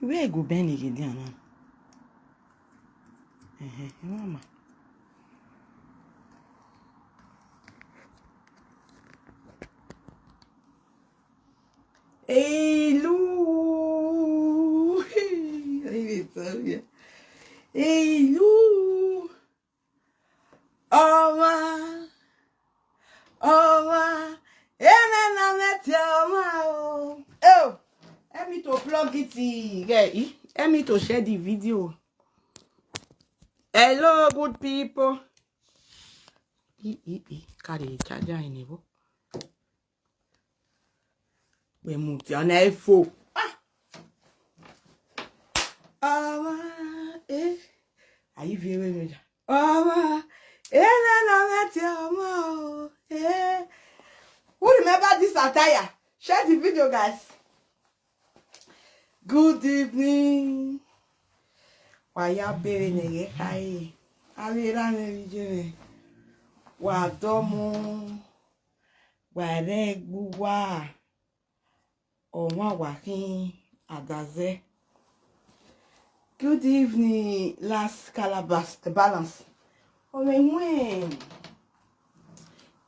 Where go Ben again? Mama. Hey, Lou. Hey, Lou. Oh, oh, let me to plug it in. Let me to share the video. Hello, good people. Carry charger in it. We move on iPhone. Are you feeling me? Who remember this attire? Share the video, guys. Good evening. Why you being here? Ali ran wa domo wa regbuwa onwa wakin adaze. Good evening, last calabash balance. When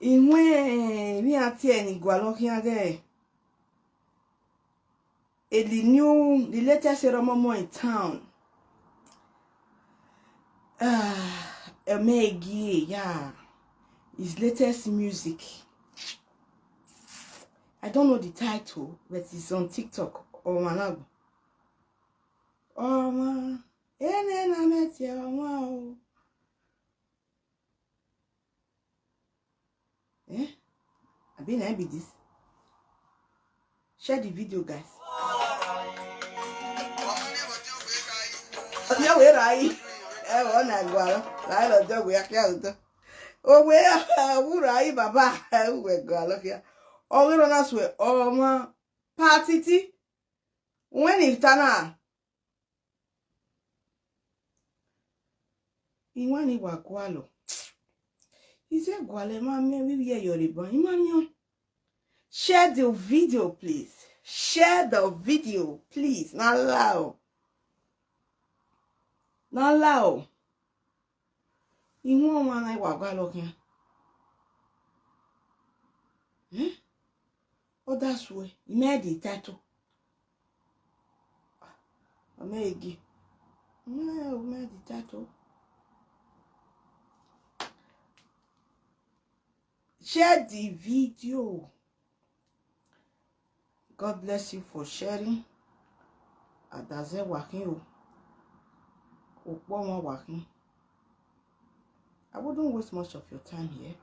we are telling Gualokiade, the latest ceremony in town. Meggy, yeah, his latest music. I don't know the title, but it's on TikTok or Manago. Oh man, I met you. Wow. I've been happy this. Share the video, guys. Yeah, where are you? I want to go. I don't know where I go. Oh, where are you, Baba? We go. Look here. Oh, we don't swear. Oh man, party. When if Tana. Iwani wa kwalo. Ize gwale ma me we hear your ribbon. Imanyo. Share the video, please. Share the video, please. Not loud. Not loud. Iwon wa na wa gwalo kian. Oh, that's way. You made the title. Amegi. No, made the title. Share the video. God bless you for sharing. Adaze working you. Okpoma working. I wouldn't waste much of your time here.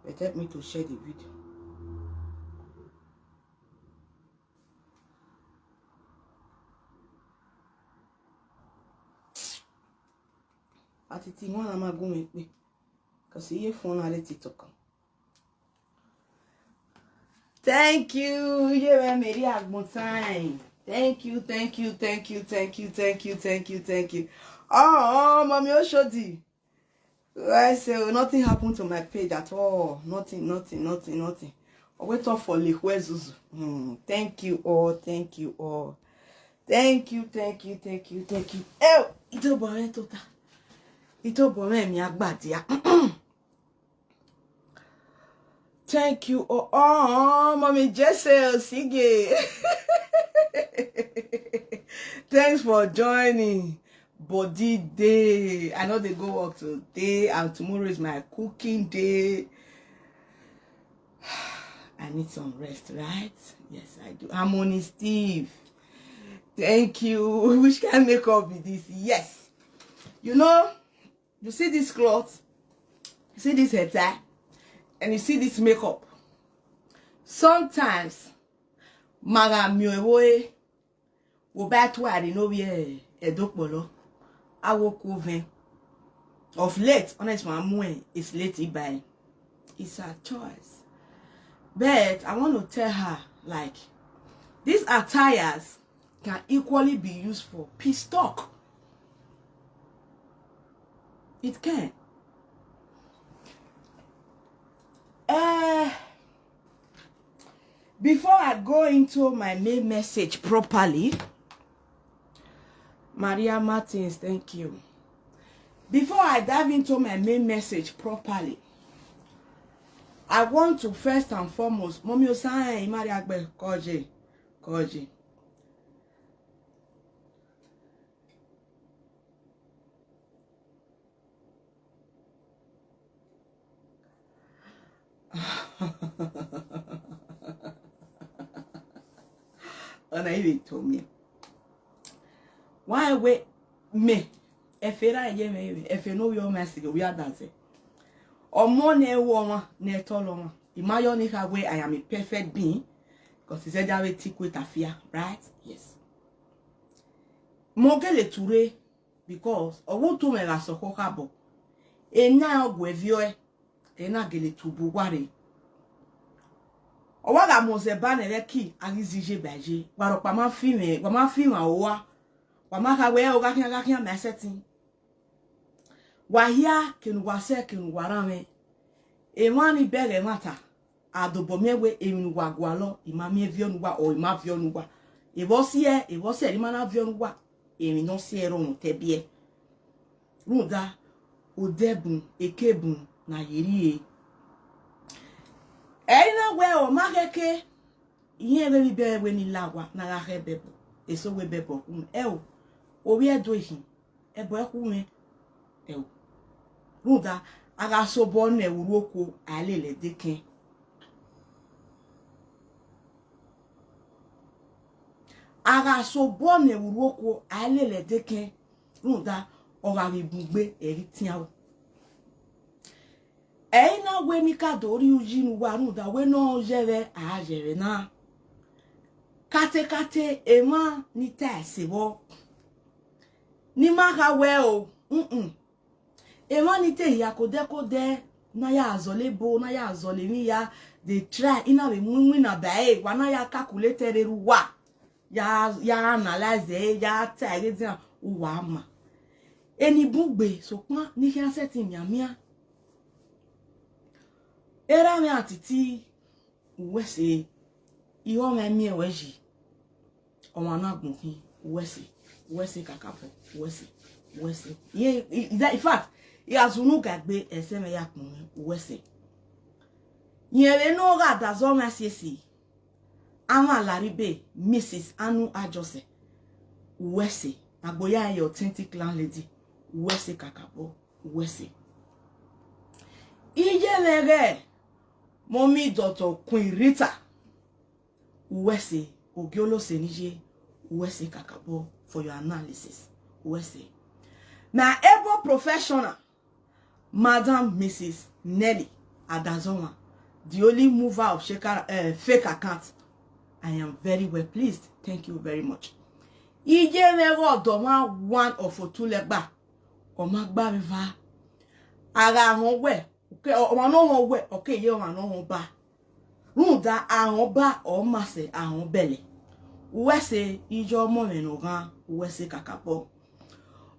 But help me to share the video. Atiti one am go make me. Cause you phone at TikTok. Thank you. Yeah, Mary time. Thank you. Oh, mommy Oshodi. I say nothing happened to my page at all. Nothing. I wait up for Lihuezuzu. Thank you all. Thank you. Oh, ito bore tota. Ito bore mi agbadia. Thank you. Oh, mommy Jesse Sige. Thanks for joining. Body day. I know they go work today, and tomorrow is my cooking day. I need some rest, right? Yes, I do. Harmony Steve. Thank you. Which can make up with this? Yes. You know, you see this cloth, you see this hair tie, and you see this makeup. Sometimes, maga mioe wo ba to ari no we edopolo awoku ven. Of late, honest my is late by. It's her choice. But I want to tell her, like, these attires can equally be used for peace talk. It can. Before I go into my main message properly, Maria Martins, thank you. Before I dive into my main message properly, I want to first and foremost, Mommy Osai, Maria Agbe, Koji. And I even told me. Why wait me? If you know your message, we are dancing. Or more ne woman, ne toloma. Imagine her way I am a perfect being. Because he said I will take with a fear, right? Yes. Mogele ture because I want to make a sokokabo. And now with you, and I get it to Buwari. Or what I must a banner key, and is easy badge. But Pama female, or Wamaka we ogakia mesetin. Wahia kin wase kin warame. Emani bele mata. Adobomewe emi wagwalo imami vionwa o ima vionwa. Evosie imana vionwa emi no siero no tebie. Ruda udebun ekebun na yirie. Eina we o makeke yele libe we ni lawa na la rebebo. Eso we bebo owi edohin ebo ekume ruda aga so bo na ewuroko alele deken ruda ora bibugbe eritin awo na we ni ka dori ujinu wa ruda we no jere a jere na kate ema ni tasibo ni maka we o ema ni te ya kode na ya azolebo na ya azolemi ya they try ina we munwi na bae wana ya calculator ruwa ya analyze ya tagezi uwa ma eni bugbe so pon ni ki asset miamia era mi atiti wese iho me mi eweji o ma na gunfin wese kakapo wese that in fact he has no gagbe eseme ya kun wese yere no ga dazo ma sisi ama laribe Mrs. Anu Ajose wese agboya your authentic landlady wese kakapo wese ijelere mommy Dr. Queen Rita wese ogiolo senije wese kakapo for your analysis wese na able professional Madam Mrs. Nelly Adazoma, the only mover of fake account. I am very well pleased. Thank you very much. Ije never doma one of two legba. O magba river. Ara won we. Okay, o no won we. Okay, ye o no won ba. Runda ahon ba o mase ahon bele. Wese ijo mo menogan wese kakapo.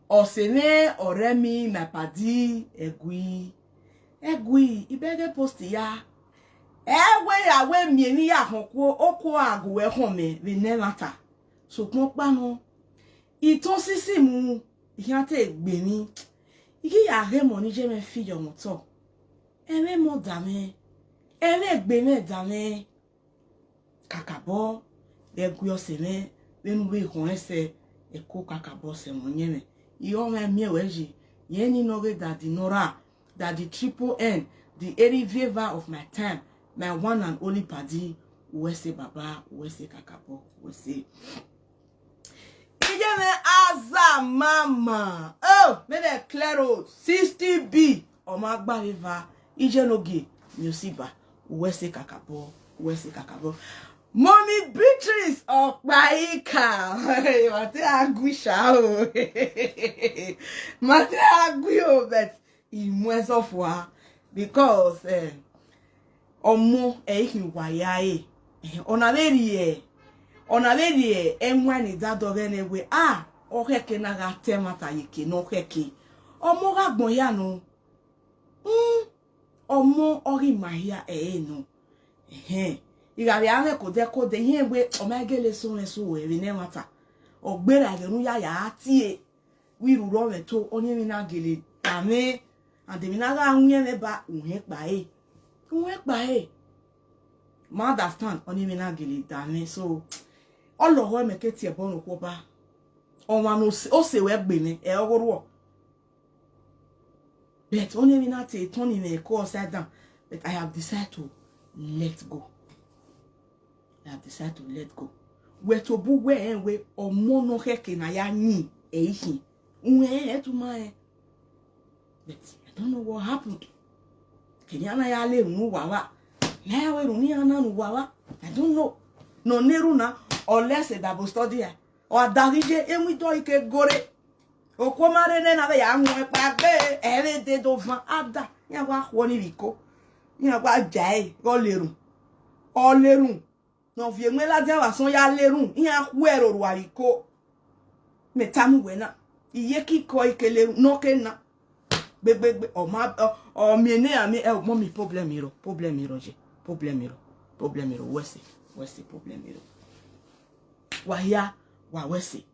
Osene Rming my padi egui ibege post ya awe mi ni ya honko oko agu e home we nevata so pon pa no iton sisi mu ihate gbe mi iki ya re mo ni je me fi yo moto ere mo dame ere gbe me dame kakabo egui osene benu we kon ese eko kakabo se mo nyeme you my meweji yeni noge that the Nora that the triple N the Erivieva of my time my one and only padi wese baba wese kakapo wese ijeme aza mama oh me de claro 60B o ma gba river ije noge musiba wese kakapo Mommy Beatrice of Baika. Mate agwisha o. Mate agwio but imwe so fwa because omo ehin wayae. Ona lady enwa ni dadoge newe okeke na ga temata yike no keke. Omo ga gbon ya no. Omo ori mahia no. Igari ame kode yengwe omegele so we ne mata ogbera genu ya atie wi ruro me to onye mi na gele tame and mi na ga unye me ba unhe pa e ma understand onye mi na gele tame so oloho me ke tie bonu ko ba onwa no o se we gbe me e ogoro but onye mi na te turn me ko upside down but I have decided to let go. We to bu we omo no heke na ya ni ehi unwe etuma but I don't know what happened. Kenyana ya le nu wawa na we ru ni ana nu wawa I don't know no neru na unless a Bible study or darije enwi do ike gore okomare ne na be ya nwe pa be ere de do van ada ya wa ho ni biko ya wa jai go lerun no vie mwe la dia wa son ya lerun ya huero ruariko metamu wena iye kiko ikele no ke na gbegbe o mi ne ami e mo mi problem iro wesi problem iro wa ya wa wesi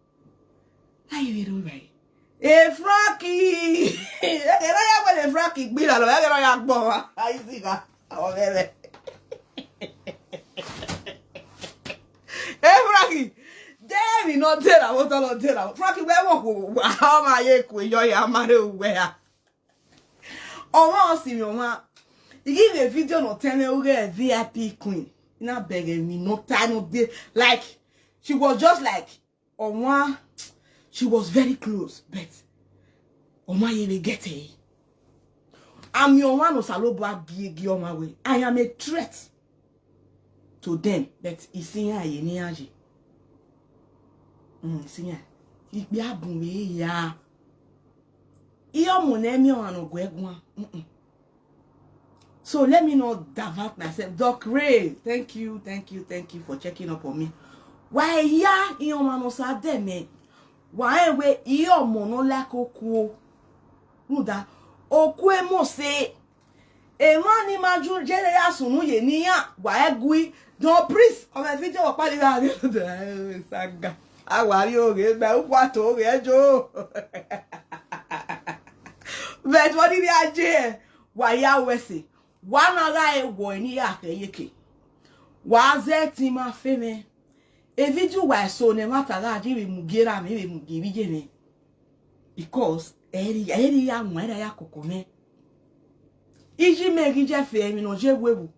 ayi biro bai e Frankie era ya wele Frankie gbira lo era ya gbo wa ayi siga awon bebe Frankie, David no tell what all tell. Frankie, where walk? How my ye ku yo ya mare where? Oh, see me, ma. You give a video no tell me a VIP queen. Not begging me, no time, no day. Like she was just like one. She was very close, but my ye get it. I'm your one of Saloba big on my way. I am a threat to them, but isinya ye ni aji. Sinya. Ikbi abunwe ya. Iyo monemi ono gwegwa. So let me not divert myself. Doc Ray, thank you for checking up on me. Why ya iyo mano sa deme? Why we iyo mono like oku? Nuda oku emo se Emani maju jere ya sunu ye niya wa egui don priest o me video wa pali ga saga awari oge gba ukwa to oge jo but what did I do wa ya wese wa na ga e wo ni ya ke yeke wa ze ti ma fe me e video wa so ne mata ga ji be mugera me be mugibi je me because eri ya nwere ya kokome iji megi je fe mi no je webu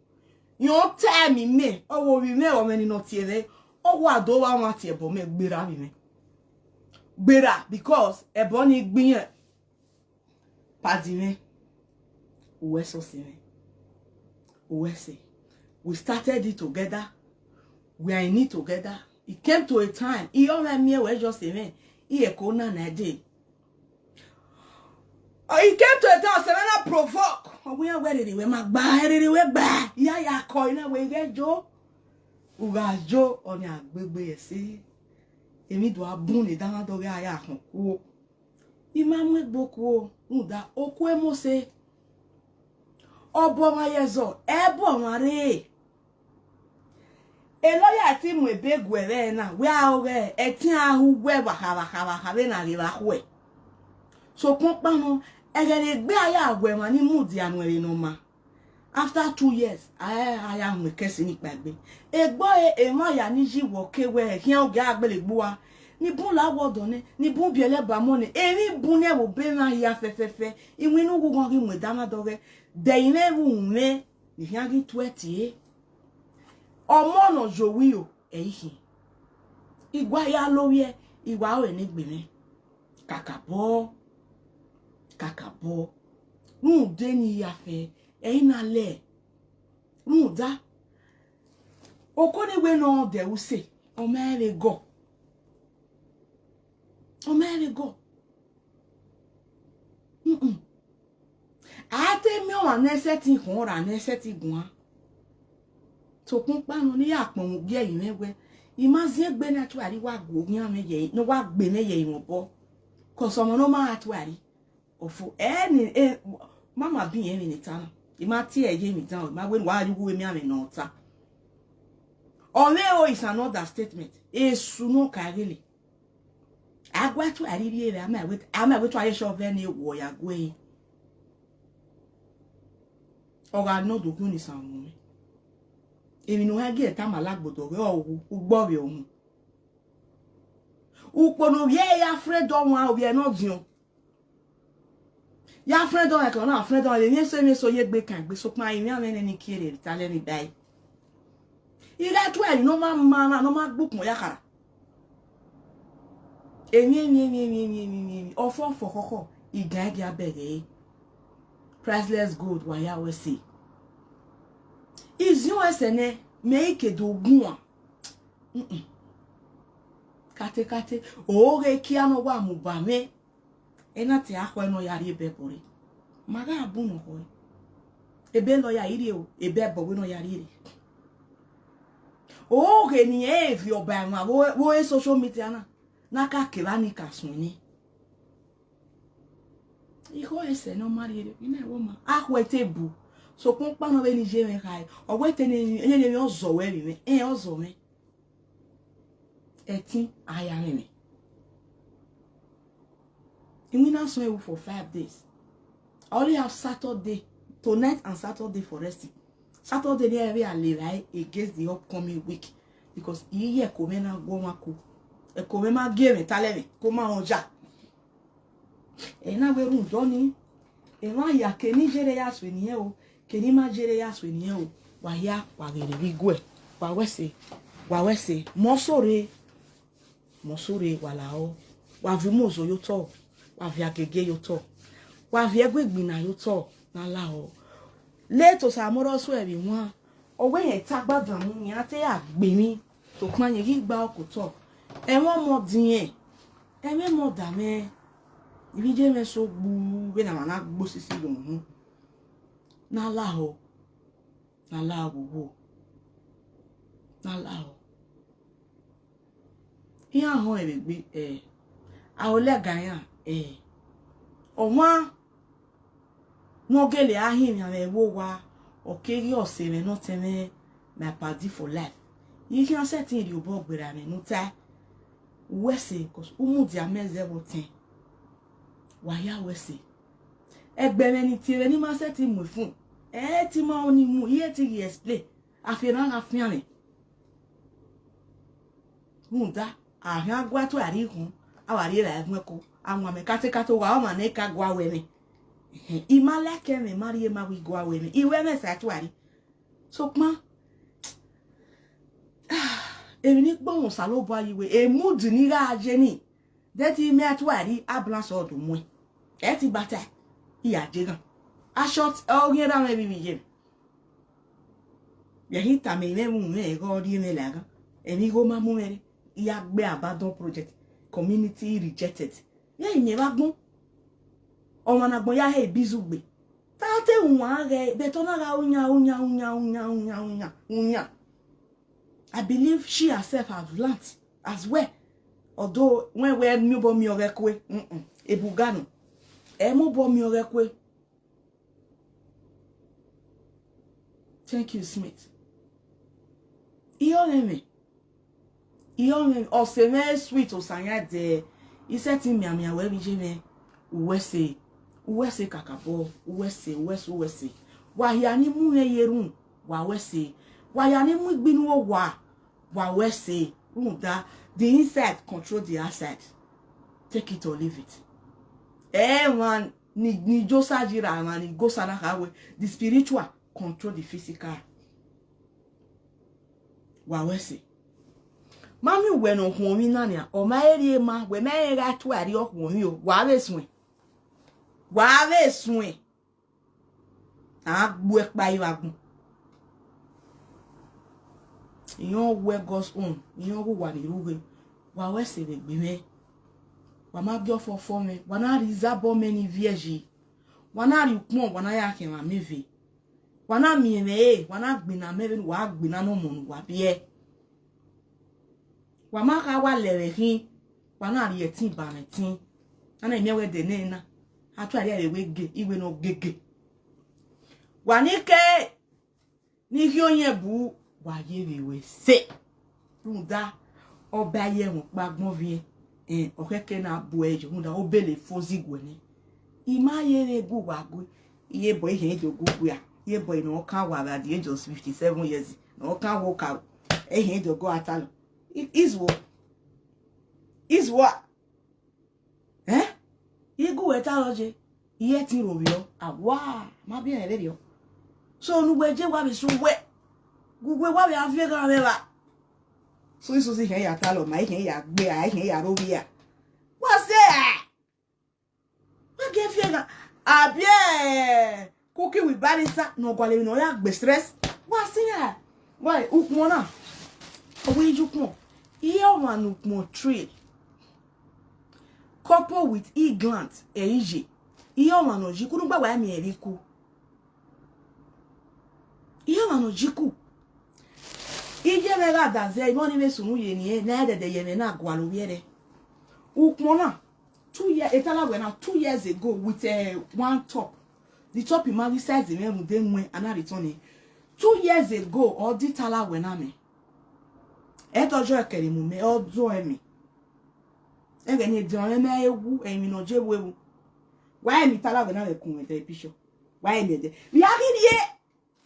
yon time me owo wi me o me ni no tiere owo ado wa wa tie bo me gbera mi me gbera because ebo ni gbiyan padi me uwe so si me uwe say we started it together, we are in it together. It came to a time e o me we just say me e ko na day. It came to a time Sharon Provoke. We are where we magba ya ko ina we get jo uga jo oni agbegbe ese emi do abun ni dan do ga ya kan ku imamu egboku nda oku emose obo ma yezo ebo mare eloya ti mu ebegwere na we aore etin ahu we wa na ri ba hwe so kun panu egere gbe aya agwe ma ni mudi anwere no ma after 2 years I am kesi ni pagbe egbo emo ya ni jiwo kewe kian oge agbelegbo wa ni bun la wodo ni bun bi eleba mo ni eri bun ne wo be na ya fefefe iwinu gugun ri mu dama doge de ine wu me ni hian gi 20 omo no jowi o ehi igwa ya lowie igwa o ni gbe me kakabo nu de ni ya fe eina le nu da okoni we no de use o mere go ate mi o aneseti kun ra aneseti gun to kun panu ni apon gbe yin mewe imazie gbe na tu ari wa go yan meye no wa gbe meye iwon bo ko so mo no ma tu ari ofu eni mama bi yen ni tan ima ti eye mi tan ma we wa yu we mi ame no ta ole o is another statement esu no karele Agwa to Aririe, I'm a to I shove any warrior way. Or I know the goon is on me. If you know I get time, I like but who bore you. Who can be afraid don't want to be not you. Ya friend don't like on friend don't let me so ye can be so my young men any kid, tell me die. You got to no man, no man book moyaka. Or for Coco, he gag ya beg, priceless gold, why I will see. Is yours and make a do good. Kate, oh, Kiano wa mubame. Enati akwa no yari ebebori. Maga abuno hoy. Ebe lo ya iri o, ebe bo no yari iri. O ke ni evi oba ma wo social media na. Naka kelani kasuni. Iho ese no mari iri. Ina woma. Akwe tebu. So kon pa no be ni je me kai. Ogwete ni enye ni ozo we mi. Ozo me. Eti aya me. We now swim for 5 days. I only have Saturday, tonight and Saturday for resting. Saturday they are right against the upcoming week because here komena gomako. E komema game taleme koma onja. E na we run doni. E ma ya keni jere ya sweniye o. Keni ma jere ya sweniye o. Wa ya wa gere bigwe. Wa wese mosore wala o. Wa vimozo yo to. Wa via gege yo to. Wa via gbegbina yo to na la o. Leto Asaboro so ebi won. Owe yen tagbadan mu yan te agbe mi. To pan yen gba okoto. E won mo din yen. E me mo da me. Ibi je me so gbu be na mana gbo sisi lohun. Na la o. Na la wo. Na la o. Iya ho e be a ole ganyan Owa no gele ahim ya mewo wa okeri ose me no teme my party for life. You can set in the bob with me no ta wese cause umu dia meze botin. Wa ya wese. Egbe me ni tire ni ma set mu fun. Ti ma oni mu ye ti explain. Afiran afian me. Munda ahia gwa to ari hun. Awari la evmeko amwa me kate wa ma ne ka gwa we me imala ke me marie ma wi gwa we me iwe me sa tuari so pon emi ni gbon sa lo bo ayiwe e mood ni ra aje ni de ti me atuari ambulance odun mu e ti bata iya je gan a short o yin ra me bi je ye hita me mu me go ri me la gan emi go ma mu me iya gbe abandon project community rejected. Ya yin ba gbon. Omo na gbon ya he bizugbe. Ta te won re be to na ga unya. I believe she herself has learnt as well. Although when we mi bo mi orekwe, ebugano. E mo bo mi orekwe. Thank you, Smith. Iyo me. Iyon o se me sweet o sanya de iseti miamia we bi je me uwese kakabo uwese wa ya ni mu yerun wa wese wa ya ni mu gbinu o wa wese da the inside control the outside, take it or leave it. Man ni josa jira man ni go sana kawe the spiritual control the physical wa wese. Mami we no hon mi na nia o ma eri ma we me ga tu ari okun mi o wa be sun gbu epa iwagun iyon we God's own iyon wo wa ni ruwe wa we se le gbe me wa ma bi ofo me wa na ri zabo me ni vierge wa na ri kun wa na ya kin ma me ve wa na mi me wa na gbina me wa gbina no mo wa bi e wa ma ka wa lere hin wa na ri etin ba me tin ana emi we de ne na atu ari are we ge iwe no gege wa ni ke ni ki oyin bu wa ye we se nda oba ye won pa gbon vie okeke na buejo hunda obele fozi gwene ima yere gu wagwe iye boy he do gu ya iye boy no kan wa at the age of 57 years no kan walk out he do go atalo is what igu etaloje iye tin robio awa ma bien ere so nugbeje wa bi so we gugwe wa bi afie kan rela so iso si he ya talo ma he ya gbe a he ya robia what's that what get fie abie cooking with barista no kwale no ya gbe stress what's that why ukmo na owe ijukmo iye o ma nukmo tree couple with e-gland erije iye o ma no jiku nu gba wa mi eriku iye o ma no jiku ije mega daze imoni me sunu ye ni na de ye me na gwalo wiere ukmona 2 years etala we na 2 years ago with one top the top imagine size me mu de nwe ana return 2 years ago or di tala we na me etojo ekere mu me ozo emi ege ni di on me ewu emi no je wewu why mi tala we na we kun de picture why me de we agidie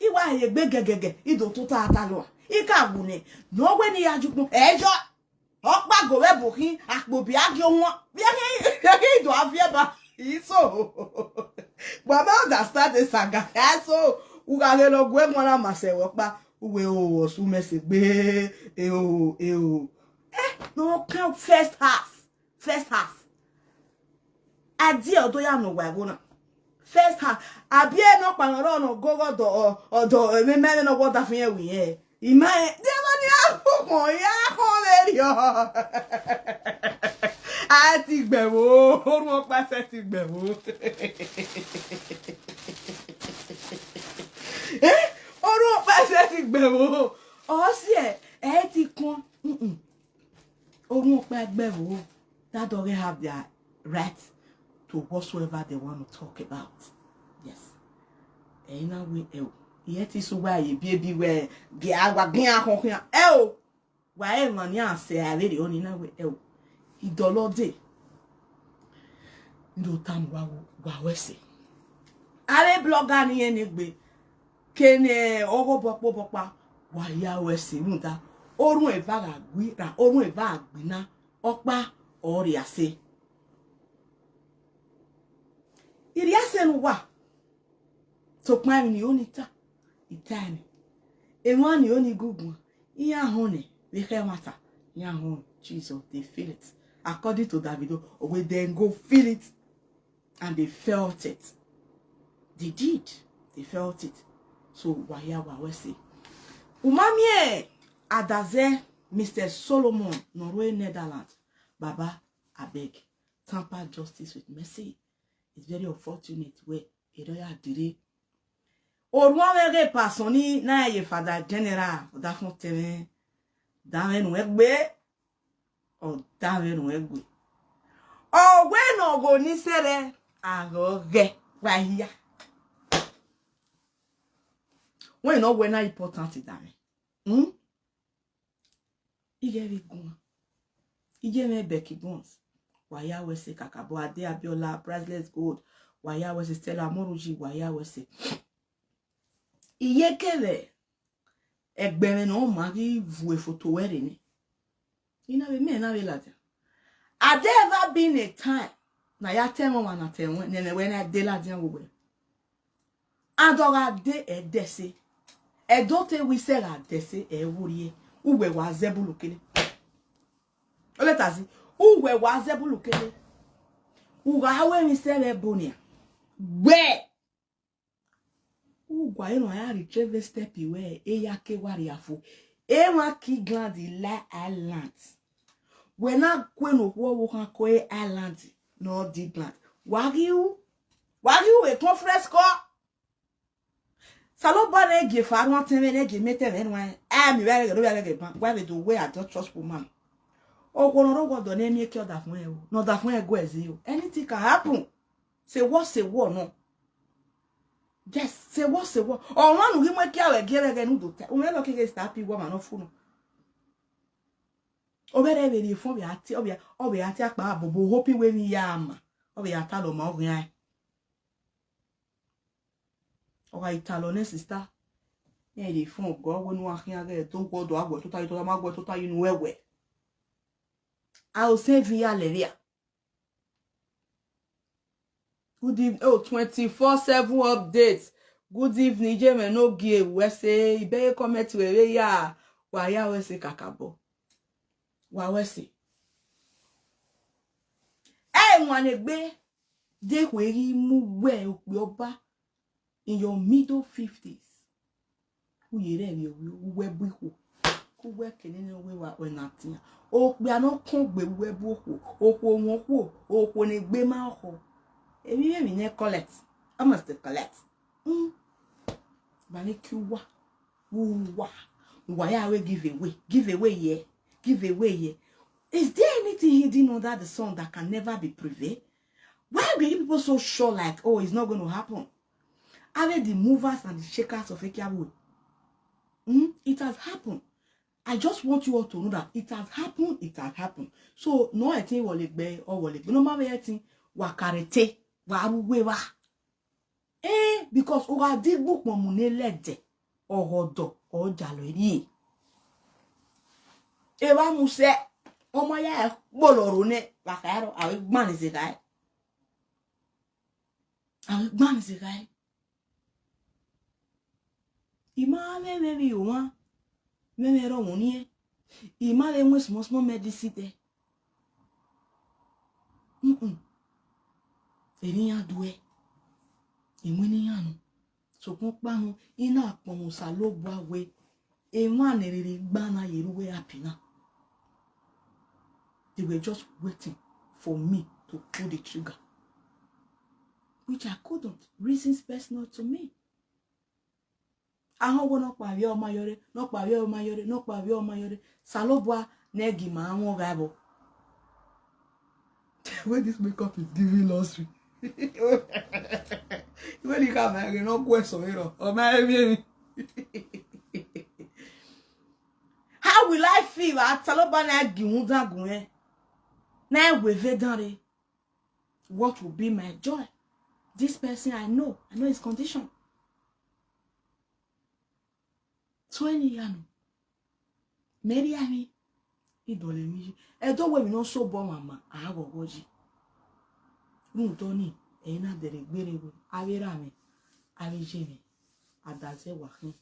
iwa ye gbe gegege ido to ta atalo ikagune no gbe ni ajukun ejo okpa go we bukin apobi agi won bi agi ido afie ba iso baba understand the saga so ugale lo gwe mo na masewo pa uwe o su mese gbe no count first half adi odo ya no wa gona first half abi no panoro no gogo do odo me me no water fun e wi e ima de mo ni akoko ya ko le ri o ati gbewo orun pa se ti gbewo orun pa se ti gbewo o si e ti kon orun pa gbewo that don't have their right to whatsoever they want to talk about. Yes. Ena we yeti so wa ye bi we bi agwa gbin akokun wa e mo ni ase ale de oni na we idolode ndo tam wa wese ale blogger ni eni gbe kene owo bopa wa ya wese nta orun e va ga gbira orun e va gbina opa ori ase iri ase nu wa to pan ni onita itani enwa ni oni gugun iya hone we can matter iya hone Jesus they feel it according to Davido we then go feel it and they felt it they felt it so waya wa we say umamie adaze Mr. Solomon Norway Netherlands baba abeg tamper justice with mercy. It's very unfortunate where Edoya dire orun wege pasoni na ye father general da fun teme dawen wegbe o dawen wegbe o we no go ni sere agoge wahia when no we na important dame ige bi gun ige me Becky Bones waya we se kakabo ade abiola priceless gold waya we se Stella Moruji waya we se iye kele egbere no ma ri vu e photo were ni ina be me na be lati had there ever been a time na ya temo wa na temo ne we na de la dian wo adora de edese edote we se la dese e wuri uwe wa zebulu kele oletazi uwe wa zebulu kele uga hawe mi sele bonia gbe ugwa eno ya retrieve step iwe eyake wari afu enwa ki gland la island when na kwenu wo kan ko island no di gland wagiu we conference call salo ba ne ge fa won teme ne ge mete ne wan mi we ge ban we do we I don't trust woman okono godo na emi eke oda fun e o no da fun e go ezi o anything can happen say what no just say what o wan ri mo ki awe gere nu do te o me lo ke start pi wo ma no funu Obere be the phone be ati obe ati akpa bobo hoping we ni yama. Obe atalo ma ogyan. Oga italo ne sister. Yeah, the phone go when we are here don't go do agbo to ta magbo to ta you know where. I will say via Levia. Good evening. Oh, 24/7 updates. Good evening, Jeme no give. We say ibe comment we ya. Wa ya we say kakabo. Wa we say. Eh, wanegbe de weri mu we oba in your middle 50s. Who yere we bu ho. Ku we kenene we wa natia. O pe ano kun gbe we bu ho. Oko won ko. Oko ne gbe ma ho. Ebi mi ne collect. I must collect. Bani kiwa. Why are we give away? Give away ye. Give away ye. Is there anything hidden under the sun that can never be prevailed? Why are you people so sure like, oh, it's not going to happen? Are they the movers and the shakers of Ekiabu? It has happened. I just want you all to know that it has happened. It has happened. So no, I think wolegbe or wolegbe. No matter anything, wakarete, waruwewa. Because oga dig book momune lede or odo or jalori. Ewa muse omo ya boloro ne wakaro awi gban is guy. Awi gban is guy. Ima me one. Me ro woni e. Ima le mo small medicine. Eriyan duwe. Imweni yanu. So kon pa nu ina apon sa lo gba we. Ewan rere gba na yeruwe apina. They were just waiting for me to pull the trigger. Which I couldn't. Reasons personal to me. Ahon wo no pawe o mayore, no pawe o mayore, no pawe o mayore. Salobwa negi ma won gabo. When this makeup is giving luxury. When you come here, no question, you know. Oh my. How will I feel at Saloba negi wunda gun? Na we vedare. What will be my joy? This person I know his condition. 20 years. Mary Ami, idole mi. E do we no so bo mama, awo goji. Toni, e na dere gbere wo. Awera mi, aweje mi. Adaze wa hin.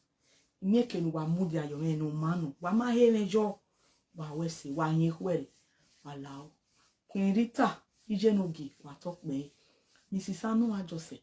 Nyeke nu wa mudi ayo me no manu. Wa ma he mejo. Wa wese wa yin kwere. Wa lao. Queen Rita, ije no gi wa tok me. Mrs. Anu ajose.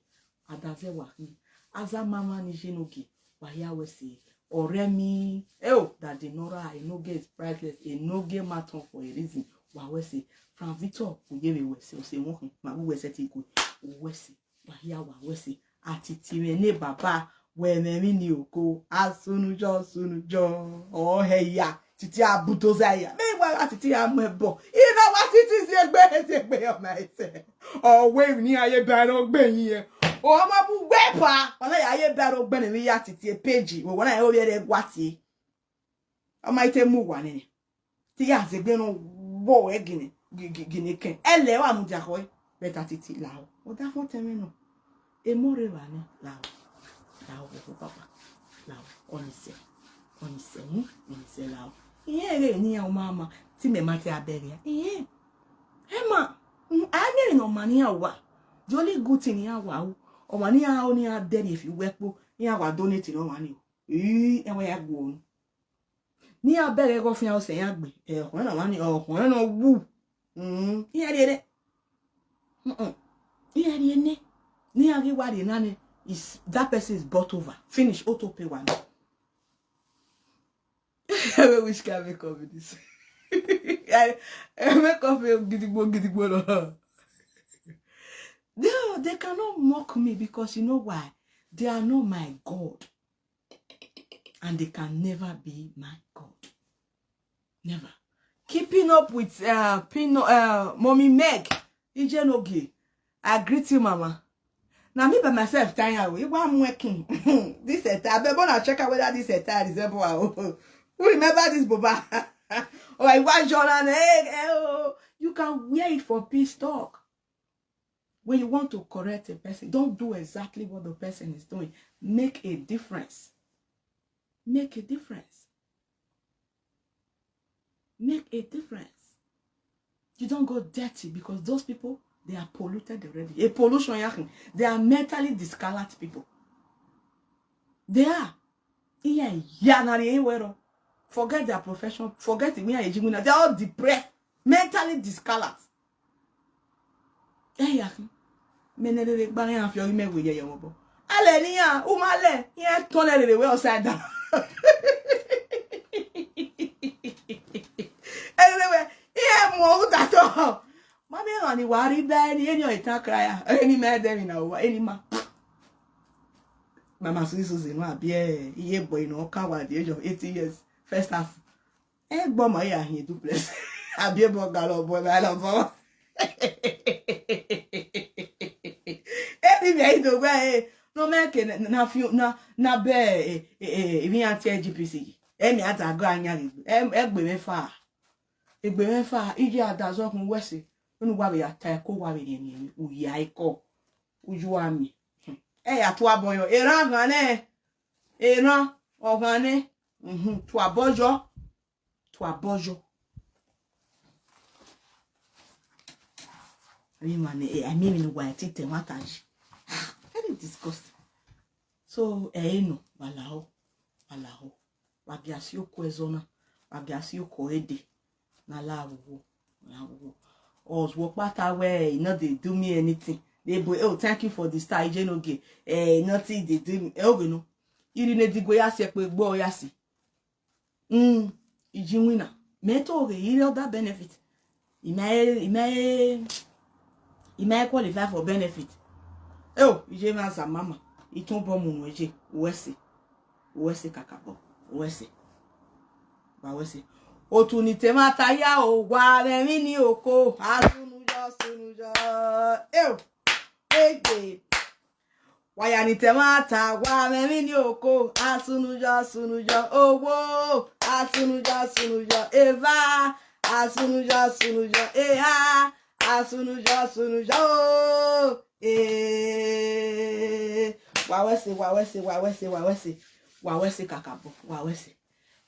Adaze wa hin. Aza mama ni je no gi. Wa ya wese. Or Rming, that the Nora I no get priceless, a no get matter for a reason. Wa we say, Frank Victor, we give we say won ma we say ti go. We say, wa ya wa we say, atiti we ne baba, we me ni oko, asunujo, oh hey ya, titi abuto zaya. Me wa atiti amebo. You know what it is egbe o my say. Oh we ni aye ba no gbe yin. O ma bu wepa ona ya ye baro gbe ni ya titi page wo na ye obi re gwati o ma ite mu wa ni ti ya se gbe no wo e gini ken ele wa mu ja ko beta titi lawo o da fun temi no e mo re wa ni lawo ko papa lawo onise lawo iye re ni ya o mama ti me ma ti abere iye e ma a ni no mani ya wa the only good thing ya wa o mani ya oni ya dead if you work ya wa donate no mani e we ya gbo ni abere go fun ya o se ya gbe e ko na mani o ko na wu iya de iya de ne ni agi wa de na ni is that person is bought over finish auto pay one. I wish can make up with this. I make up with gidigbo no. No, they cannot mock me because you know why? They are not my God. And they can never be my God. Never. Keeping up with Mommy Meg. Ijenogi. I greet you, Mama. Now me by myself, Tanya, I'm working. This attire. I better check out whether this attire is ever. Who remember this Boba? Or I watch Jordan, you can wear it for peace talk. When you want to correct a person, don't do exactly what the person is doing. Make a difference. Make a difference. Make a difference. You don't go dirty because those people, they are polluted already. A pollution, they are mentally discolored people. They are. Forget their profession. Forget the way they are all depressed, mentally discolored. Menele gbare an fi ori mewe yeye won bo ale ni yan o ma le yen ton le we upside down anyway yen mo that to ma me ran ni wa ri be ni eni o itan kraya eni me dem na o eni ma mama so no abi iye boy no kan wa the age of 80 years first half gbo mo ya hin duplex abi bo galo boy ba lo bo no make na be even anti GPC emi atago anya egbe mefa iji adazo kun wese unu wa be ata ko wa be ni uyi aiko uju ami ya to aboyo eran gan eran ogan to abojo I mean in why tite mataji. Very disgusting. So no walao. Wabiasi oko ezona, wabiasi oko ede. Na lawo. Oswo pata we not they do me anything. They boy, oh thank you for the star ijenoge. Nothing they do me. No. Iri ne digo yasi pe gbo yasi. Ijinwina. Meto ge iri other benefit. He may qualify for benefit. Oh, you just a mama. He don't bomb moje. Wesi kakabo. Wesi. Otu ni temata ya o gwa remi ni oko. Asunujo. Ege. Waya ni temata gwa remi ni oko. Asunujo. Owo. Asunujo. Eva. Asunujo. Eha. Asunujo. Wawese kakabo.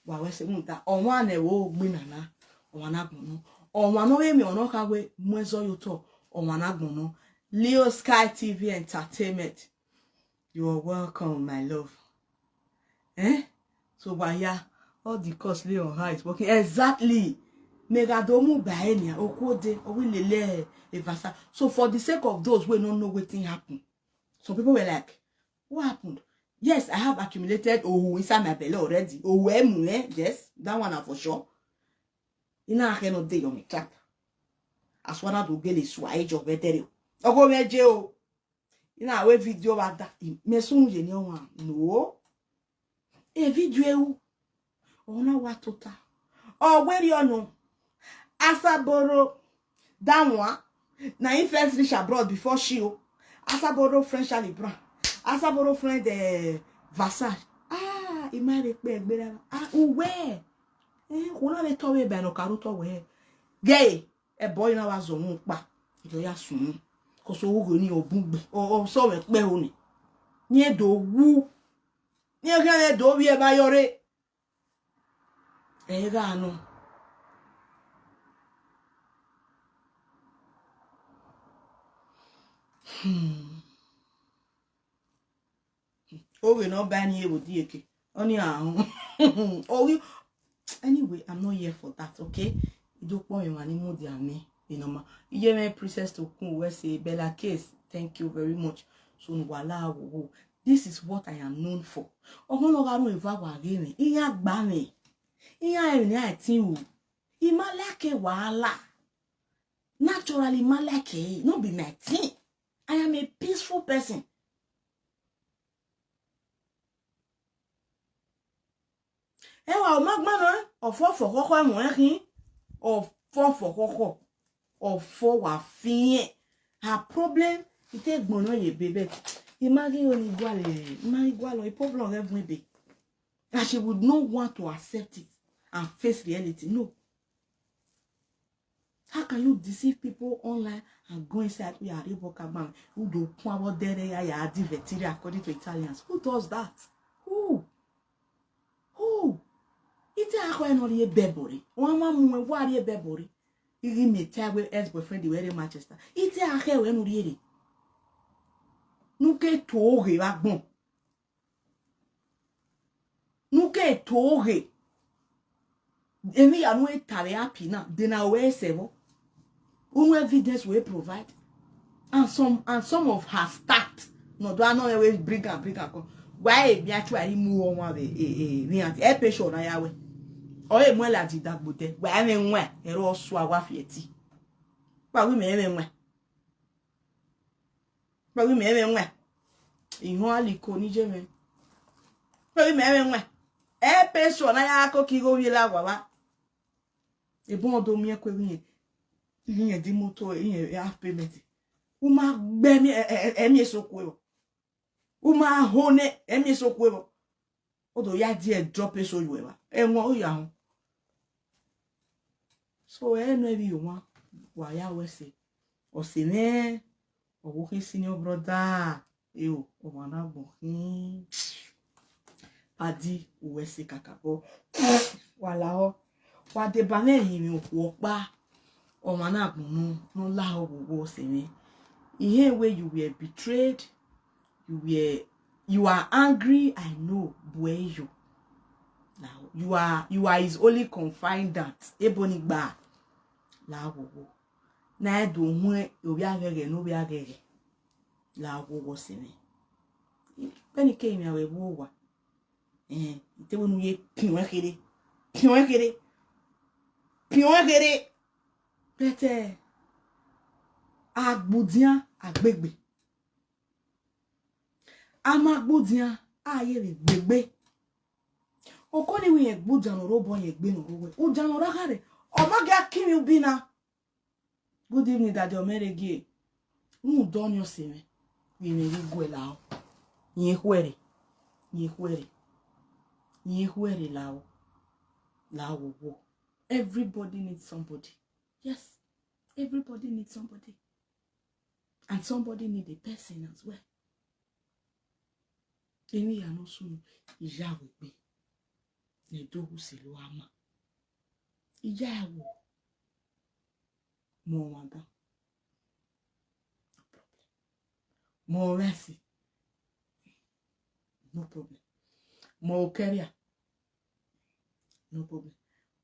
Wawese muta. Onwa ne wo gbinana. Onwa na gbonu. Onwa no emi ono kawe mwezo yuto. Onwa na gbonu. Leo Sky TV Entertainment. You are welcome, my love. So why all the costly on how it's working exactly. Megadomu baenia okode owilele evasa. So for the sake of those who don't know what thing happened, some people were like, what happened? Yes, I have accumulated inside my belly already. Yes, that one for sure. Ina cannot day on me track. As one of the girls who age of veteran. Ogo meje o. Ina we video bada. Me sun je ni one. No. E video. Ona wa tota. Oh, where you know? Asaboro, that one. Now, he first reach abroad before she. Asaboro friend Charlie Brown. Asaboro friend Vassage. He married me. Where? Who not let away by no caruto where? Gay, a boy now was on back. You are soon. Cause who ni obumbe. Oh, so a beoni. Near do woo. Near can do we by your rate. No. We not ban here with DK. Only anyway, I'm not here for that, okay? You don't want your money more than me. You know, you my princess to come we say Bella case. Thank you very much. So voila, this is what I am known for. Naturally, malake, not be my thing. I am a peaceful person. Ewa magmano of for koko mo of for koko of for wa fin. Her problem it take gbono ye bebe. Imagine only igual a problem every day. That she would not want to accept it and face reality. No. How can you deceive people online and go inside we are OKPAMEN? Who do about there ya divertir according to Italians? Who does that? Who? Ite akwa no ye bebori. One man wa ye bebori. Igi me tagwe ex-boyfriend the wedding Manchester. Ite akwa we no ye. Nuke toge wa bon. Nuke toge. Emi ya no etare happy na. Dena we sevo. Evidence we provide. And some of her start. No do I know we bring her. Why be actually move on we anti e pe show na yawe. O e mo la di dagbote. Why me nwa ero so awa fieti. Pa we me nwa. Pa we me nwa. Ihun aliko ni je me. Pa we me nwa. E pe show na ya ko ki go wi la wa. E bon do mi e ko wi. Yin di moto yin half payment. Uma gbe mi emi esokwe. Uma hone emi esokwe. Odo ya di e drop eso yuwa. E won o ya hun. So no bi yo wa ya we se. O se ne o wo ki senior brother. O mana bo. Padi we se kakabo. Wala o. Wa de bane yin o pa. O mana no la o se me. Here where you were betrayed, you are angry, I know, buejo. Now you are his only confidant. Ebonigba. La wo. Na do hu obi agege no obi agege. La wo se me. When he came here we wo. Ite wonu ye pion kere. Pete agbudian agbegbe. Amagbudian ayere gbegbe. Okoni we egbudian oro bon yegbe no rowe. Ujan ora kare. Omaga kimi ubina. Good evening Daddy Omeregi. Don yo seme. We me go lao. Yin hwere lao. Lao wo. Everybody needs somebody. Yes. Everybody needs somebody. And somebody needs a person as well. Emi ya no sunu ija wo gbe. Ne do hu se lo ama. Ija wo. Mo wanda. No problem. Mo mercy. No problem. Mo career. No problem.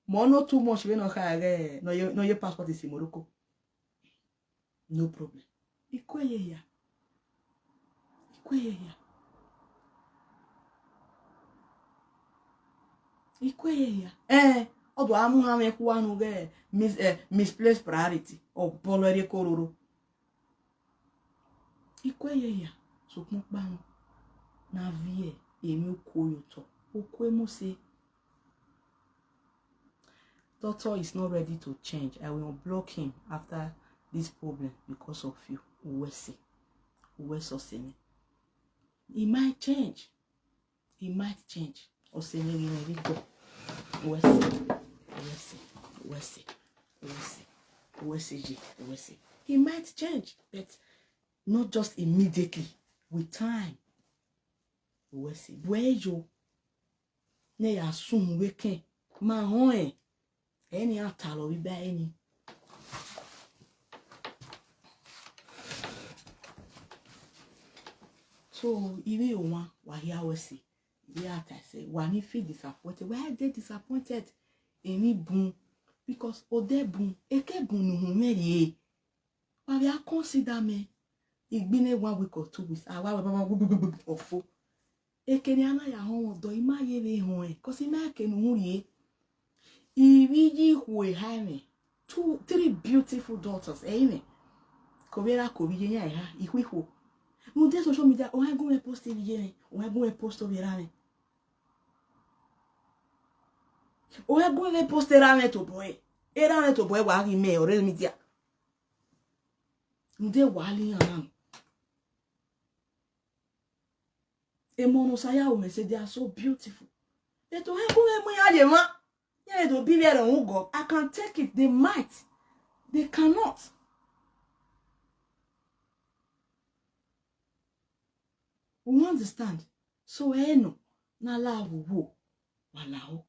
Mo no too much we no kare. No your passport is in Morocco. No problem. Ikweye ya. Odo amu ha me kwa no ge misplaced priority or polere kororo. Ikweye ya. So mo pa na vie emi koyo to. Okwemo say Doctor is not ready to change. I will block him after this problem because of you. Uwese. He might change. Oseme we go. Uwese. He might change, but not just immediately. With time. Uwese. Buejo. Ne ya sum weke. Ma hoe. Any atalo we buy any. So if you want what here we see, yeah, I say when you feel disappointed, why are they disappointed? Any boom because ode boom, eke boom no meri. Why we consider me? It been 1 week or 2 weeks. Ofo. Eke ni ana ya hon do ima yele hon cause ima ke no ye. Iwiji huwe haime 3 beautiful daughters amen kobera kobiye ya ha ihwiho no de social media o ha go me post biye o ha go me post obirame o ha go me post erame to boy wa ri me ore media nde wali yan emono saya o me say they are so beautiful eto ha go me mu ya je ma I can take it. They might. They cannot. We understand. So eno na la wo walao.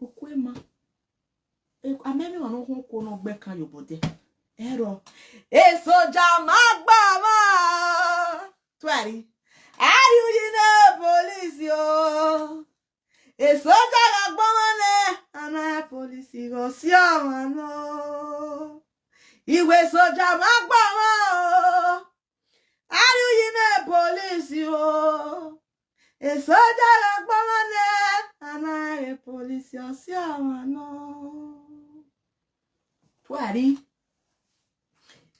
Okwema. Amemi wano ko no gbe kan yobode. Ero. Soja magba ma. Twari. Are you know police yo? Soja magba mane. Ana police go si amano. Iwe soja magba ma. Are you know police yo? Soja magba mane. Ana police yo si amano. Twari.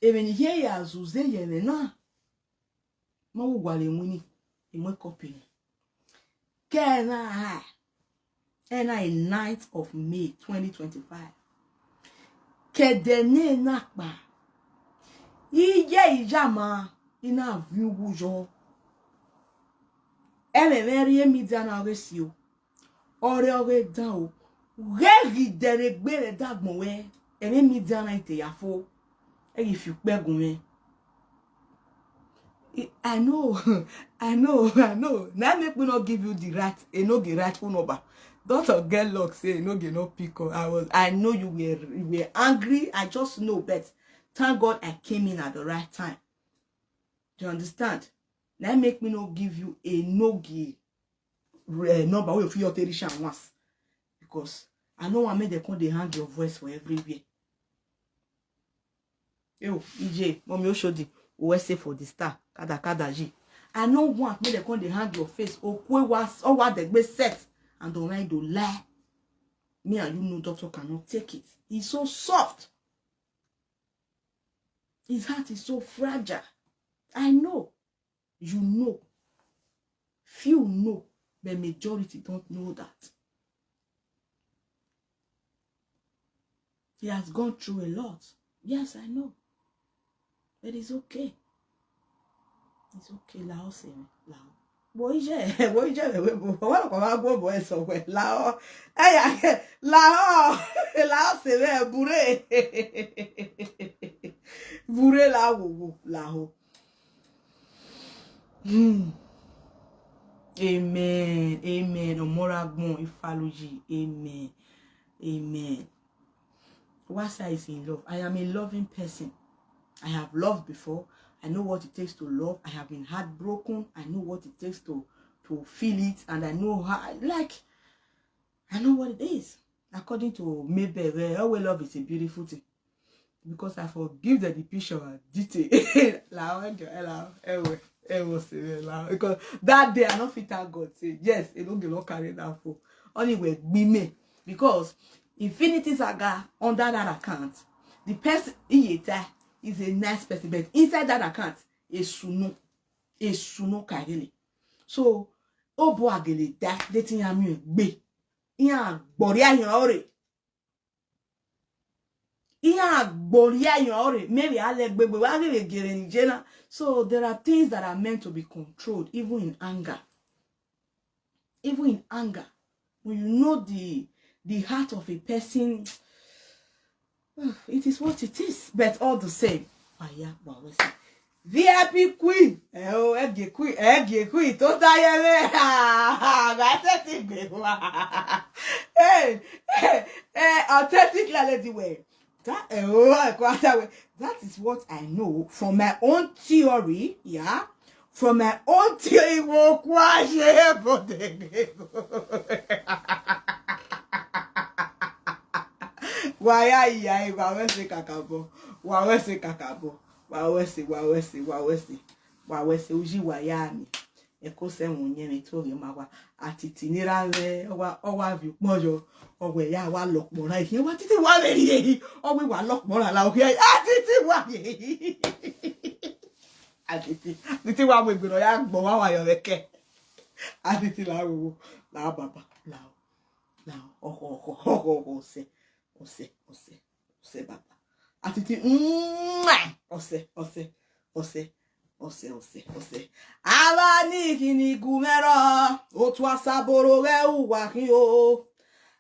Even here ya zuze yele na ma wugwale mwini imwe copy kena ha ena in 9th of May 2025 kedene nakpa ije ijama ina viwujo ememeri media na resio ore dan o regi dere gbere dagbon we eme media na ite yafo. If you beg me, I know. Now make me not give you the right, no the right phone number. Don't get luck say no get no pick up. I know you were angry. I just know, but thank God I came in at the right time. Do you understand? Now make me not give you a no give number where you feel your once, because I know I made the con they hang your voice for everywhere. Yo, EJ, mommy Oshodi, say for the star, kada G. I know want me they come they hang your face, or what they be set, and don't mind to lie. Me and you know doctor cannot take it. He's so soft. His heart is so fragile. I know. You know. Few know, but majority don't know that. He has gone through a lot. Yes, I know. But it's okay. It's okay. Lao se me. Lao. Boy, what go boy so well. Lao. Hey, Lao. Lao se me. Bure. Bure lao. Lao. Amen. Amen. Omoragbon ifaloji. Amen. Amen. Wasa is in love. I am a loving person. I have loved before. I know what it takes to love. I have been heartbroken. I know what it takes to feel it. And I know how, I know what it is. According to Maybe, our love is a beautiful thing. Because I forgive the picture detail. Because that day I don't fit thank God. Say, yes, it don't get carry that for. Anyway, be me. Because Infinity Saga under that account, the person is a nice person, but inside that account is suno karele. So obo agele da dating yamu gbe iyan gboria yan ore maybe ale gbegbe wa gele gere ni jena. So there are things that are meant to be controlled, even in anger. When you know the heart of a person, it is what it is, but all the same. VIP queen, queen, to die. Authentic lady way. That is what I know from my own theory, yeah. From my own theory, wawese kakabo uji wayami eko se wonye mi to re mawa atiti nira re owa bi ponjo owe ya wa lokmo ra ihe wa titi wa le ri owe wa lokmo ra la o atiti wa atiti wa we gbero ya gbo wa yo reke atiti la wo la baba la ose baba atiti ose abani kini gumero otu asaboro we uwa kin o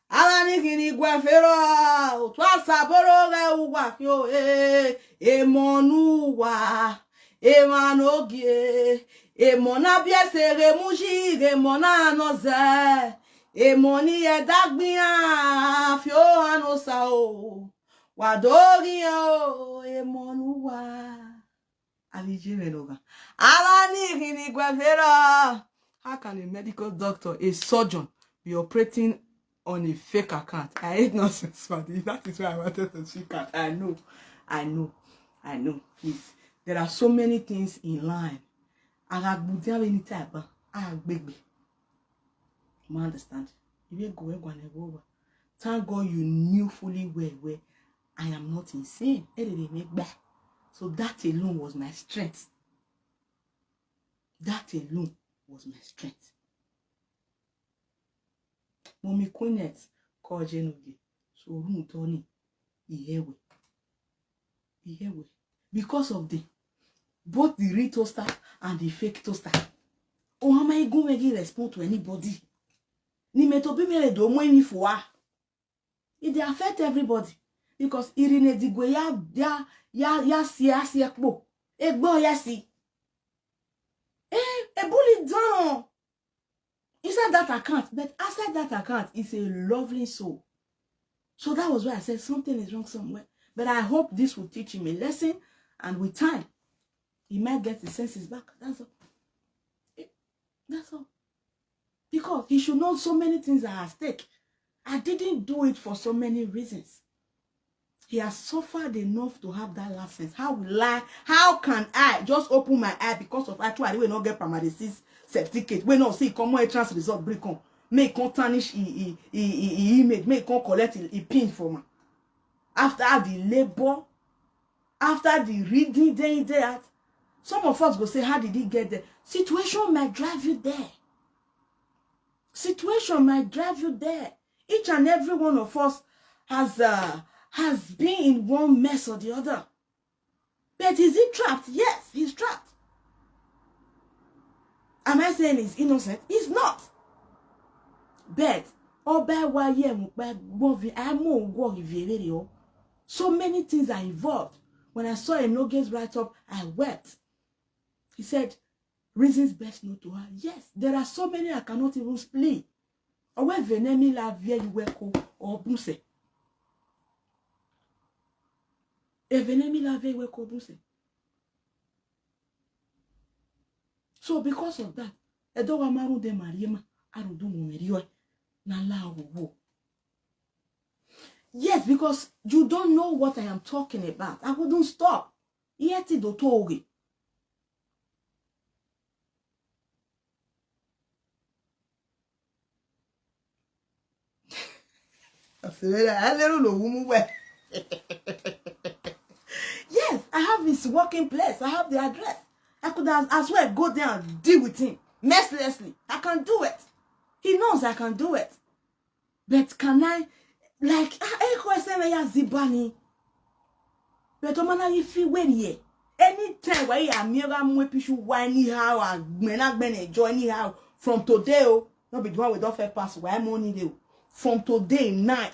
abani kini gwefero o to Asaboro re uwa yo emonu wa emanogie emona biese re muji emona noze emoni edagbia fio anosa o wadori o emonu wa alijimenoga alani hini gwevera. How can a medical doctor, a surgeon, be operating on a fake account? I hate nonsense, but that is why I wanted to speak out. I know. Please, there are so many things in line. You understand? Thank God you knew fully well I am not insane. So that alone was my strength. That alone was my strength. Mommy Queenet called Genoge. So room Tony. Ihewe. Because of both the real toaster and the fake toaster. Oh, am I going to respond to anybody? Ni metobi me do mo ni foa. It affect everybody because irine digwe ya si ekpo. Egbo ya si. A bully down. Inside that account, but outside that account is a lovely soul. So that was why I said something is wrong somewhere. But I hope this will teach him a lesson, and with time, he might get his senses back. That's all. That's all. Because he should know so many things are at stake. I didn't do it for so many reasons. He has suffered enough to have that license. How can I just open my eye because of I will not get primary certificate? We not see come a trans result break on. Make con tarnish image, make con collect a pin for me. After the labor, after the reading day out, some of us go say, how did he get there? Situation might drive you there. Situation might drive you there. Each and every one of us has been in one mess or the other. But is he trapped? Yes, he's trapped. Am I saying he's innocent? He's not. But so many things are involved. When I saw Enoge's write-up, I wept. He said, reasons best known to her. Yes, there are so many I cannot even split. Or when venemi la vie you weko or buse. So because of that, yes, because you don't know what I am talking about. I wouldn't stop. Yeti dotori. Yes, I have his working place. I have the address. I could as well go there and deal with him mercilessly. I can do it. He knows I can do it. But can I, like, zibani? But if you win here, anytime where you are mere people whiny how and men enjoy anyhow from today, not be the one with don't fair pass why money from today night.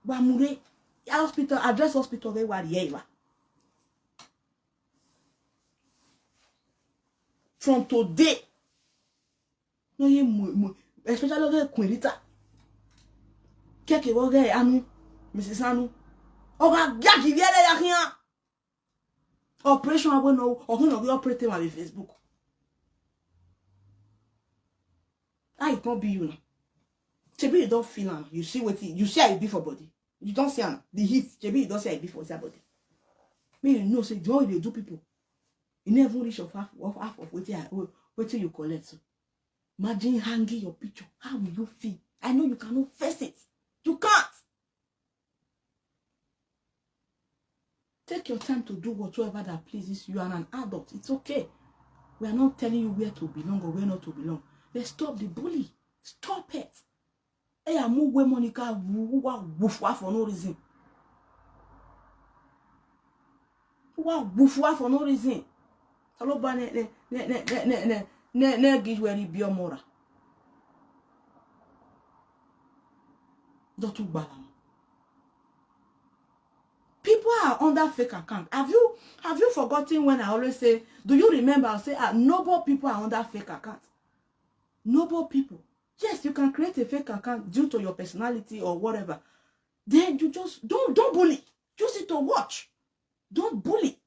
Bamure hospital address hospital they were here. From today, no ye especially the Quinita. Keke woge anu, Mrs. Anu. Oga gaki viere ya here. Operation I will know or who no be operating on Facebook. I can't be you now. Chebi you don't feel now. You see what you see I be for body. You don't see now. The heat, Chebi you don't see I be for body. Me you know say the way they do people. You never reach of half of what you collect. So imagine hanging your picture. How will you feel? I know you cannot face it. You can't. Take your time to do whatsoever that pleases you. And an adult. It's okay. We are not telling you where to belong or where not to belong. Let's stop the bully. Stop it. Hey, I move where Monica woof for no reason. Woof for no reason. Hello, ne give where he be mora. Don't balam. People are under fake account. Have you forgotten when I always say, do you remember? I'll say, noble people are under fake account. Noble people. Yes, you can create a fake account due to your personality or whatever. Then you just don't bully. Use it to watch. Don't bully.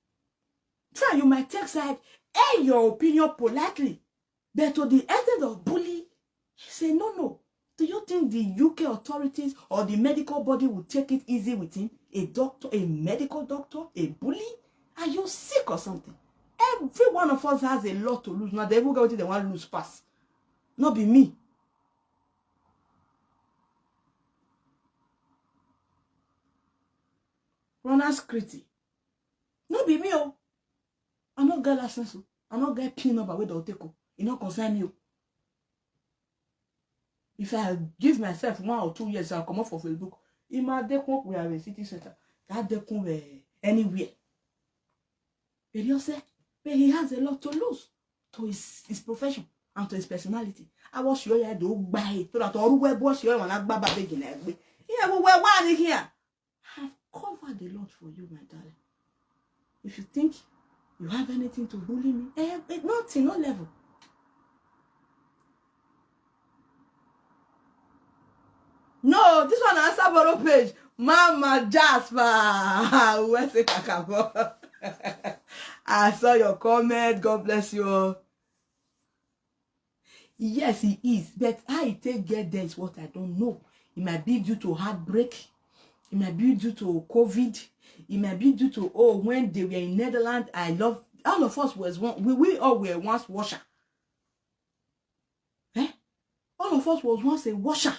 Try, you might take side, air your opinion politely. But to the extent of bully, say no. Do you think the UK authorities or the medical body will take it easy with him? A doctor, a medical doctor, a bully? Are you sick or something? Every one of us has a lot to lose. Now they will go to the one lose pass. Not be me. Runners criti. Not be me. Oh. I not get license. I not get pin number where they'll take. It not concern you. If I give myself 1 or 2 years, I'll come up for Facebook. In my decon, we have a city center. That decon anywhere. But you say, but he has a lot to lose to his profession and to his personality. I was sure I do buy it. So that all web was here when I grab a big in every. Yeah, well, why are you here? I've covered a lot for you, my darling. If you think you have anything to bully me, nothing, no level. No, this one answer Asaboro page. Mama Jasper. Where's the kakabo? I saw your comment. God bless you. Yes, he is. But how he get there is what I don't know. It might be due to heartbreak. It might be due to COVID. It might be due to, when they were in Netherlands, all of us was one. We all were once washer. All of us was once a washer.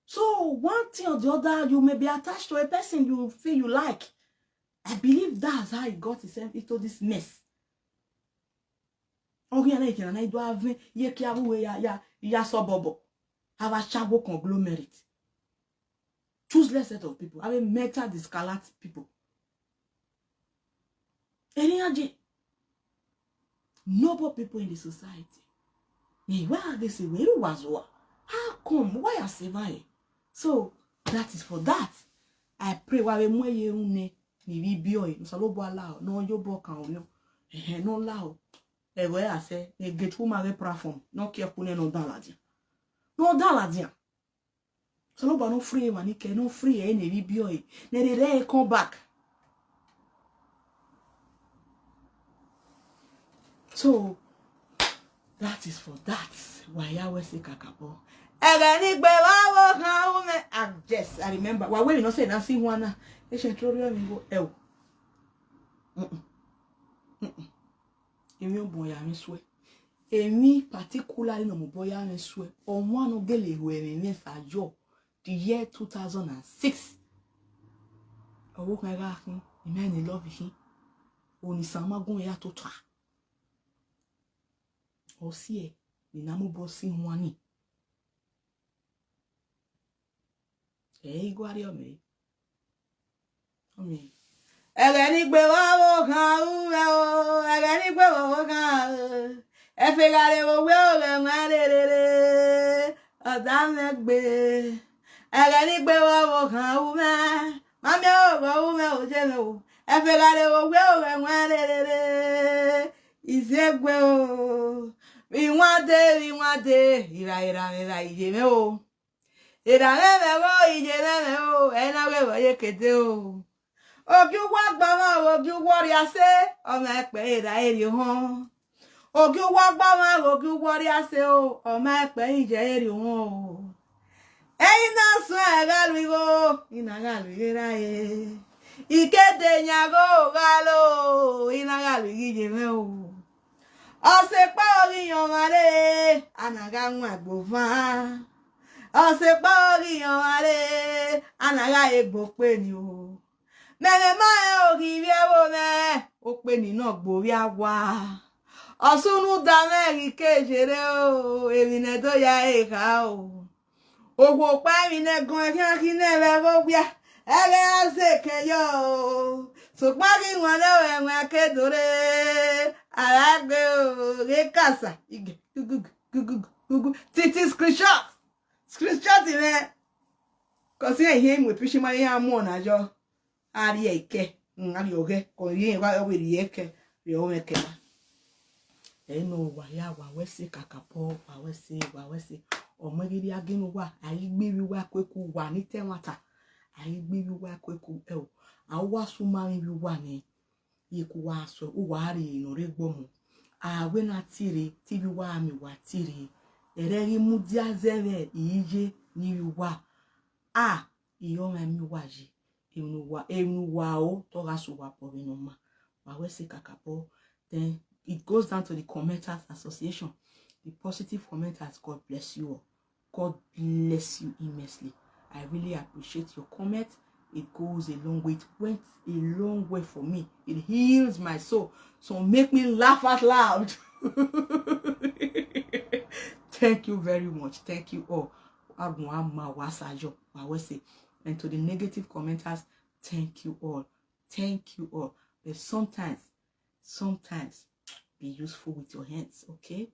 So one thing or the other, you may be attached to a person you feel you like. I believe that's how he got himself into this mess. Conglomerate. Choose set of people. I mean, mental discolored people. Noble people in the society. Why are they saying, where was what? How come? Why are surviving? So that is for that. I pray while we more ye une ni bio no salo bo allow no yo bo kan no no allow e we I say e get wo ma platform no care kune no dan ladia no dan ladia salo bo no free one ke no free e ni bio e na dey come back. So that is for that. Why I was say kakabo. Yes, I remember. Why we not say nothing one? They should throw you go. Emi boy am swear. Emi particularly no boy am swear. On one of gele who emi for job the year 2006. Owo kan ga kin, emi ni love him. Oni sama gun ya to twa. O si e, ni na mo bo si wani. Iguario me. Egani gbe wa wo kan u me o, egani gbe wo kan. E fe gare wo we o le nwarere. Oda me gbe. Egani gbe wa wo kan u me. Mami o go u me o je me o. E fe gare wo we o le nwarere. Izegbe o. We want day. Ira ije me o. Ira me ije me o, ena we ye kete o. Ogi wa gba ma ogi wori ase, o ma pe ira eri hon. Ogi wa gba ma ogi wori ase o, o ma pe ije eri hon. Eina so agalugo, ina galu ira e. Ikete nyago galo, ina galu ije me o. Ose pa ori yon mare, anaga nwa gbova. Ose pa ori yon mare, anaga egbo pe ni o. Mene ma e ori wi ewo me, o pe ni na gbo wi awa. Osunu da me ri kejere o, emi ne do ya e ka o. Ogwo pa mi ne gan e ki ne le go bia. Ege ase ke yo. So pa ki won le we ma ke dore. Alagbe o, ge kasa. Ige gugu. Titi screenshot. Screenshot me. Cause here him with pushing my hand more na jo. ari eke ari oge ko yin wa we ri eke ri o eke eno wa ya wa wese kakapo wa wese omegiri aginu wa ayi gbiri wa kweku wa ni temata ayi gbiri wa kweku o awa sumari wi wa ni yiku wa so wa ri no re gbomu awe na tire tibi wa mi wa tire ereri mudia zere ije ni wi wa iyo mi wa ji enu wa o to ga so wa po no ma wa wese kakapo. Then it goes down to the commenters association, the positive commenters. God bless you all. God bless you immensely. I really appreciate your comment. It goes a long way. It went a long way for me. It heals my soul. So make me laugh out loud. Thank you very much. Thank you all. And to the negative commenters, thank you all. Thank you all. But sometimes be useful with your hands, okay?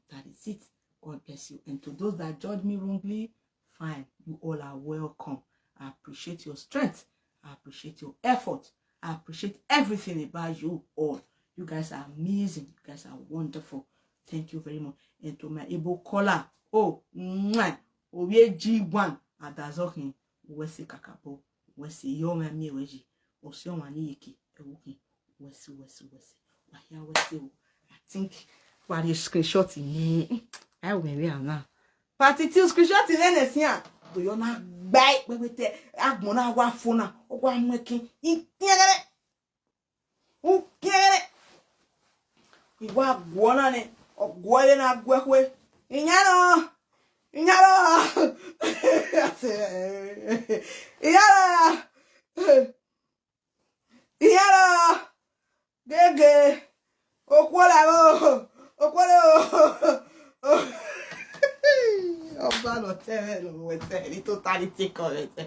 That is it. God bless you. And to those that judge me wrongly, fine. You all are welcome. I appreciate your strength. I appreciate your effort. I appreciate everything about you all. You guys are amazing. You guys are wonderful. Thank you very much. And to my Igbo caller, Oye G1 Adazokin, Wesi Kakapo, Wesi Yoma Miweji, Osiomani Yiki, Ewuki, Wesi. I think what you screenshot in I will be now. But it is screenshot in anything. Do you not buy with the Agmona Wafuna or one making it? Who get it? We walk one on it or going up way. Inyalo. Gege. Okwala. I'm not telling with it. Totally correct.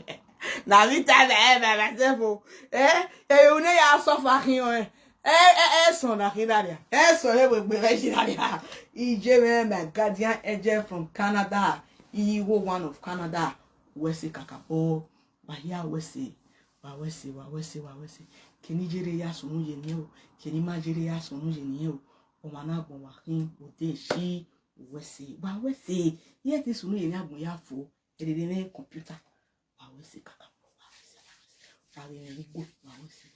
Now, we tell myself, you know, I suffer here. Son, I hear so he will be vegetarian. My guardian angel from Canada. He was one of Canada. Wesi Kakapo. Wahia Wesi. Wawesi. Can you jere ya sonu yenio? Can you imagine ya sonu yenio? Omana Bowakin, Ode, she, Wesi. Yet this sonu yenya Boyafo. It computer. Wawesi Kakapo. Wawesi.